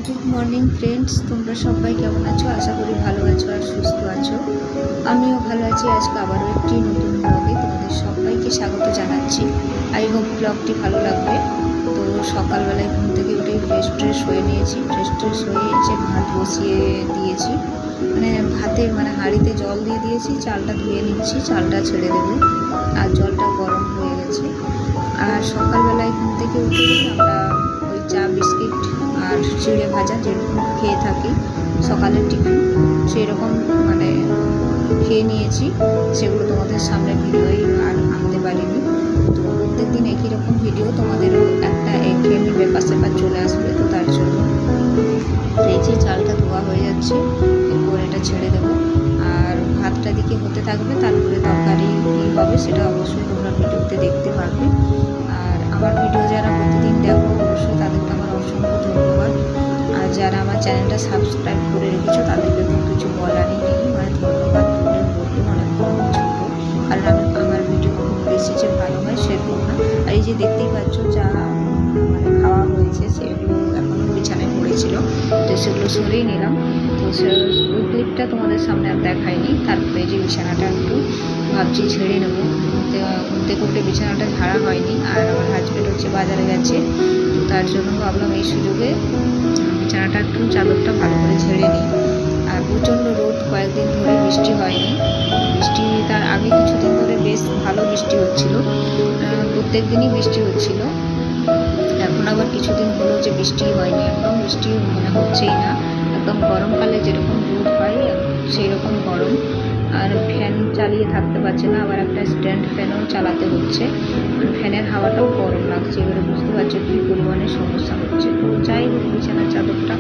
Good morning friends, তোমরা সবাই কেমন আছো? আশা করি ভালো আছো আর সুস্থ আছো। আমিও ভালো আছি। আজকে আবারও একটি নতুন ব্লগে তোমাদের সবাইকে স্বাগত জানাচ্ছি। আই হোপ ব্লগটি ভালো লাগবে। তো সকালবেলায় ঘুম থেকে উঠে ফ্রেশ হয়ে নিয়েছি। ফ্রেশ হয়ে এসে ভাত বসিয়ে দিয়েছি, ভাতে হাঁড়িতে জল দিয়ে দিয়েছি। চালটা ধুয়ে নিচ্ছি, চালটা ছেড়ে দেবো। আর জলটা গরম হয়ে গেছে। আর সকালবেলায় ঘুম থেকে উঠে আমরা ওই চা বিস্কিট আর চিড়ে ভাজা যেরকম খেয়ে থাকি সকালের টিফিন, সেই রকম খেয়ে নিয়েছি। সেগুলো তোমাদের সামনে ভিডিওই আর আনতে পারিনি। তো প্রত্যেক দিন একই রকম ভিডিও তোমাদেরও একটা একঘেয়েমি ব্যাপার চলে আসবে। তো তার জন্য এই যে চালটা ধোয়া হয়ে যাচ্ছে, এরপর এটা ছেড়ে দেবো। আর ভাতটা দিকে হতে থাকবে, তারপরে তরকারি কী হবে সেটা অবশ্যই তোমরা ভিডিওতে দেখতে পারবে। আর আমার ভিডিও যারা প্রতিদিন দেখো অবশ্যই তাদেরকে আমার অসংখ্য ধন্যবাদ। আর যারা আমার চ্যানেলটা সাবস্ক্রাইব করে রেখেছো তাদেরকে তো কিছু বলারই নেই, ধন্যবাদ বলবো অনেক ছোটো। কারণ আমার ভিডিও খুব বেশি যে ভালো হয় সেরকম না। আর এই যে দেখতেই পাচ্ছ যা খাওয়া হয়েছে সেগুলো এখনও বিছানায় পড়েছিল, তো সেগুলো সরিয়ে নিলাম। তো ওই ক্লিপটা তোমাদের সামনে আর দেখায়নি। তারপরে যে বিছানাটা একটু ভাবছি ছেড়ে নেবো। ঘুম থেকে উঠে বিছানাটা ঝাড়া হয়নি। আর আমার হাজব্যান্ড হচ্ছে বাজারে গেছে, তো তার জন্য ভাবলাম এই সুযোগে বিছানাটা একটু চাদরটা ভালো করে ঝেড়ে নিই। আর প্রচণ্ড রোদ, কয়েকদিন ধরে বৃষ্টি হয়নি। বৃষ্টি তার আগে কিছুদিন ধরে বেশ ভালো বৃষ্টি হচ্ছিল, প্রত্যেক দিনই বৃষ্টি হচ্ছিল। এখন আবার কিছুদিন হলো যে বৃষ্টি হয়নি, একদম বৃষ্টি হচ্ছেই না। একদম গরমকালে যেরকম রোদ হয় সেই রকম গরম। আর ফ্যান চালিয়ে থাকতে পারছে না, আবার একটা স্ট্যান্ড ফ্যানও চালাতে হচ্ছে। ফ্যানের হাওয়াটাও গরম লাগছে। এবারে বুঝতে পারছো কী পরিমাণে সমস্যা হচ্ছে। তো যাই হোক, বিছানার চাদরটা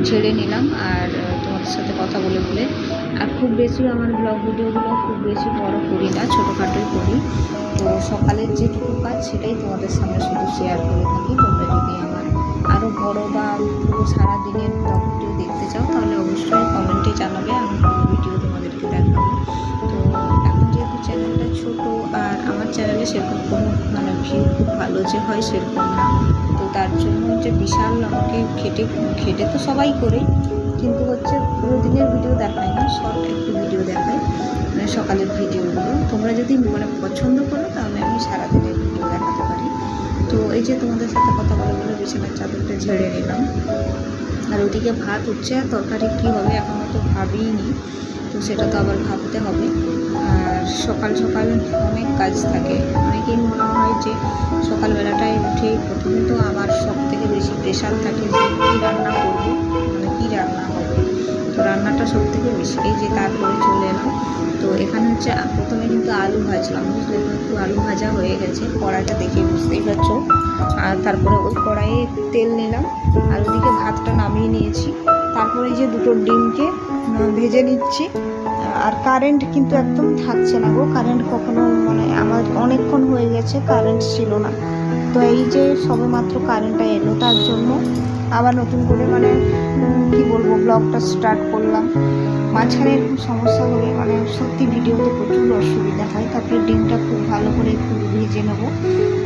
ছেড়ে নিলাম আর তোমাদের সাথে কথা বলে আর খুব বেশি আমার ব্লগ ভিডিওগুলো খুব বেশি বড় করি না, ছোটোখাটোই করি। তো সকালের যেটুকু কাজ সেটাই তোমাদের সামনে শুধু শেয়ার করে থাকি। তোমরা যদি আমার আরও বড় বা পুরো সারাদিনের ব্লগ ভিডিও দেখতে চাও তাহলে অবশ্যই কমেন্টে জানাবে, আমি ভিডিও তোমাদেরকে দেখাবো। তো এখন যেহেতু চ্যানেলটা ছোটো আর আমার চ্যানেলে সেরকম কোনো ভিউ খুব ভালো যে হয় সেরকম না, তো তার জন্য যে বিশাল আমাকে খেটে তো সবাই করে, কিন্তু হচ্ছে পুরো দিনের ভিডিও দেখায় না, শর্ট একটু ভিডিও দেখায়, সকালের ভিডিওগুলো। তোমরা যদি পছন্দ করো তাহলে আমি সারাদিনের ভিডিও দেখাতে পারি। তো এই যে তোমাদের সাথে কথা বলে বিছানার চাদরটা ঝেড়ে নিলাম। আর ওদিকে ভাত হচ্ছে, আর তরকারি কী হবে এখনও তো ভাবিনি, তো সেটা তো আবার ভাবতে হবে। আর সকাল অনেক কাজ থাকে। অনেকেই মনে হয় যে সকালবেলাটায় উঠেই প্রথমে তো আমার সব থেকে বেশি প্রেশার থাকে যে কী রান্না করবো, কী রান্না হবে। তো রান্নাটা সব থেকে বেশি। এই যে তারপরে চলে এলাম। তো এখানে হচ্ছে প্রথমে কিন্তু আলু ভাজলাম, বুঝলে তো, একটু আলু ভাজা হয়ে গেছে, কড়াইটা দেখে বুঝতেই পারছো। আর তারপরে ওই কড়াইয়ে তেল নিলাম, আর ওদিকে ভাতটা নামিয়ে নিয়েছি। তারপরে যে দুটো ডিমকে ভেজে নিচ্ছি। আর কারেন্ট কিন্তু একদম থাকছে না গো, কারেন্ট কখনো আমার অনেকক্ষণ হয়ে গেছে কারেন্ট ছিল না। তো এই যে সবে মাত্র কারেন্টটা এলো, তার জন্য আবার নতুন করে কি বলবো ব্লগটা স্টার্ট করলাম। মাঝখানে এরকম সমস্যা হলে সত্যি ভিডিওতে প্রচুর অসুবিধা হয়। তারপরে ডিমটা খুব ভালো করে একটু ভেজে নেবো।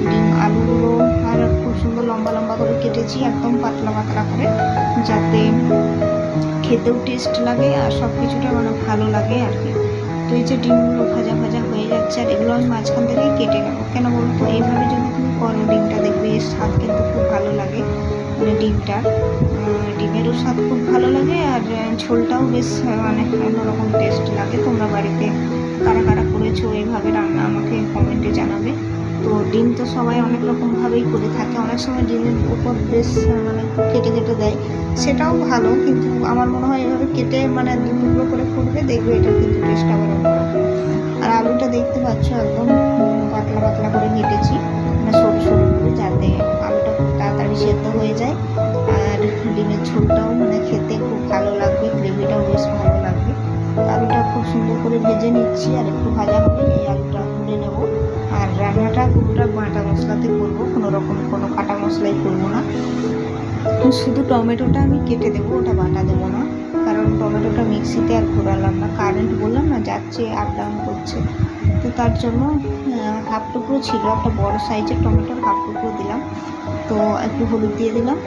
ডিম আলুগুলো আর খুব সুন্দর লম্বা লম্বা করে কেটেছি, একদম পাতলা করে, যাতে খেতেও টেস্ট লাগে আর সব কিছুটা ভালো লাগে আর কি। তো এই যে ডিমগুলো ভাজা হয়ে যাচ্ছে, আর এগুলো আমি মাঝখান থেকেই কেটে নেবো। কেন বলো তো, এইভাবে যদি তুমি করো ডিমটা দেখবে এর স্বাদ কিন্তু খুব ভালো লাগে। ডিমেরও স্বাদ খুব ভালো লাগে, আর ঝোলটাও বেশ অন্যরকম টেস্ট লাগে। তোমরা বাড়িতে কারা করেছো এইভাবে রান্না আমাকে কমেন্টে জানাবে। তো ডিম তো সবাই অনেক রকমভাবেই করে থাকে, অনেক সময় ডিমের উপর বেশ কেটে দেয়, সেটাও ভালো। কিন্তু আমার মনে হয় এভাবে কেটে দু টুকরো করে করবে, দেখবে এটা কিন্তু টেস্ট আবার অন্যরকম। আর আলুটা দেখতে পাচ্ছ একদম পাতলা করে কেটেছি, সরু করে, যাতে আলুটা খুব তাড়াতাড়ি সেদ্ধ হয়ে যায়। আর ডিমের ঝোলটাও খেতে খুব ভালো লাগবে, গ্রেভিটাও বেশ ভালো লাগবে। আলুটা খুব সুন্দর করে ভেজে নিচ্ছি, আর একটু ভাজা হলে এই আলুটা তুলে নেব। আর রান্নাটা পুরোটা বাটা মশলাতে করবো, কোনো কাটা মশলাই করবো না। শুধু টমেটোটা আমি কেটে দেবো, ওটা বাটা দেবো না, কারণ টমেটোটা মিক্সিতে আর ঘোরালাম না। কারেন্ট বললাম না যাচ্ছে, আপ ডাউন করছে, তো তার জন্য হাফ টুকরো ছিল, একটা বড় সাইজের টমেটোর হাফ টুকরো দিলাম। তো একটু হলুদ দিয়ে দিলাম,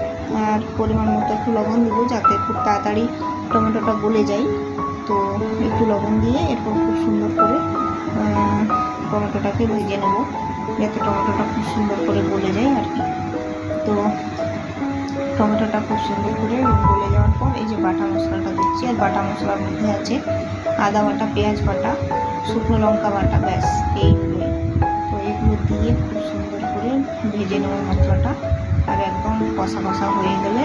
আর পরিমাণ মতো একটু লবণ দেবো যাতে খুব তাড়াতাড়ি টমেটোটা গলে যায়। তো একটু লবণ দিয়ে এরপর খুব সুন্দর করে টমেটোটাকে ভেজে নেব যাতে টমেটোটা খুব সুন্দর করে গলে যায় আর কি। তো টমেটোটা খুব সুন্দর করে গলে যাওয়ার পর এই যে বাটা মশলাটা দিচ্ছি, আর বাটা মশলার মধ্যে আছে আদা বাটা, পেঁয়াজ বাটা, শুকনো লঙ্কা বাটা, ব্যাস এইগুলোই। তো এগুলো দিয়ে খুব সুন্দর করে ভেজে নেব মশলাটা। আর একদম কষা কষা হয়ে গেলে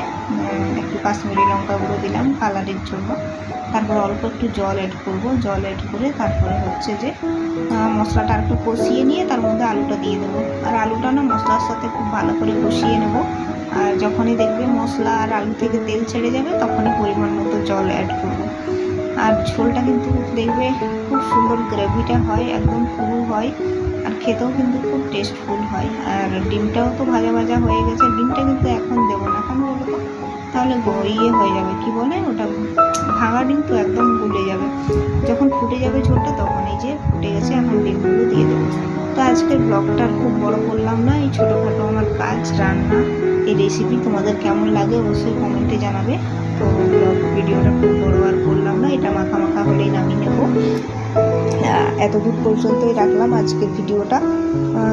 একটু কাশ্মীরি লঙ্কা গুঁড়ো দিলাম কালারের জন্য। তারপর অল্প একটু জল অ্যাড করব, জল অ্যাড করে তারপরে হচ্ছে যে মশলাটা একটু কষিয়ে নিয়ে তার মধ্যে আলুটা দিয়ে দেবো। আর আলুটা না মশলার সাথে খুব ভালো করে কষিয়ে নেব। আর যখনই দেখবে মশলা আর আলু থেকে তেল ছেড়ে যাবে তখনই পরিমাণ মতো জল অ্যাড করব। আর ঝোলটা কিন্তু দেখবে খুব সুন্দর গ্রেভিটা হয়, একদম পুরো হয়, আর খেতেও কিন্তু খুব টেস্টফুল হয়। আর ডিমটাও তো ভাজা ভাজা হয়ে গেছে, ডিমটা কিন্তু এখন দেবো না, কেন বলো তো, তাহলে ইয়ে হয়ে যাবে, কি বলে ওটা, ভাঙা ডিম তো একদম গুলে যাবে। যখন ফুটে যাবে ঝোলটা তখন এই যে ফুটে গেছে, এখন ডিমগুলো দিয়ে দেবো। তো আজকের ব্লগটা খুব বড় করলাম না, এই ছোটোখাটো আমার কাজ রান্না, এই রেসিপি তোমাদের কেমন লাগে অবশ্যই কমেন্টে জানাবে। তো ভিডিওটা খুব বড় আর করলাম না, এটা মাখা মাখা হলেই নামিয়ে নেবো। এতদূর পর্যন্তই রাখলাম আজকের ভিডিওটা।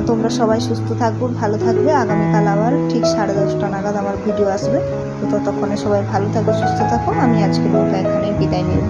তোমরা সবাই সুস্থ থাকবো, ভালো থাকবে। আগামীকাল আবার ঠিক 10:30 নাগাদ আমার ভিডিও আসবে। তো ততক্ষণে সবাই ভালো থাকো, সুস্থ থাকো। আমি আজকের মতো এখানেই বিদায় নেব।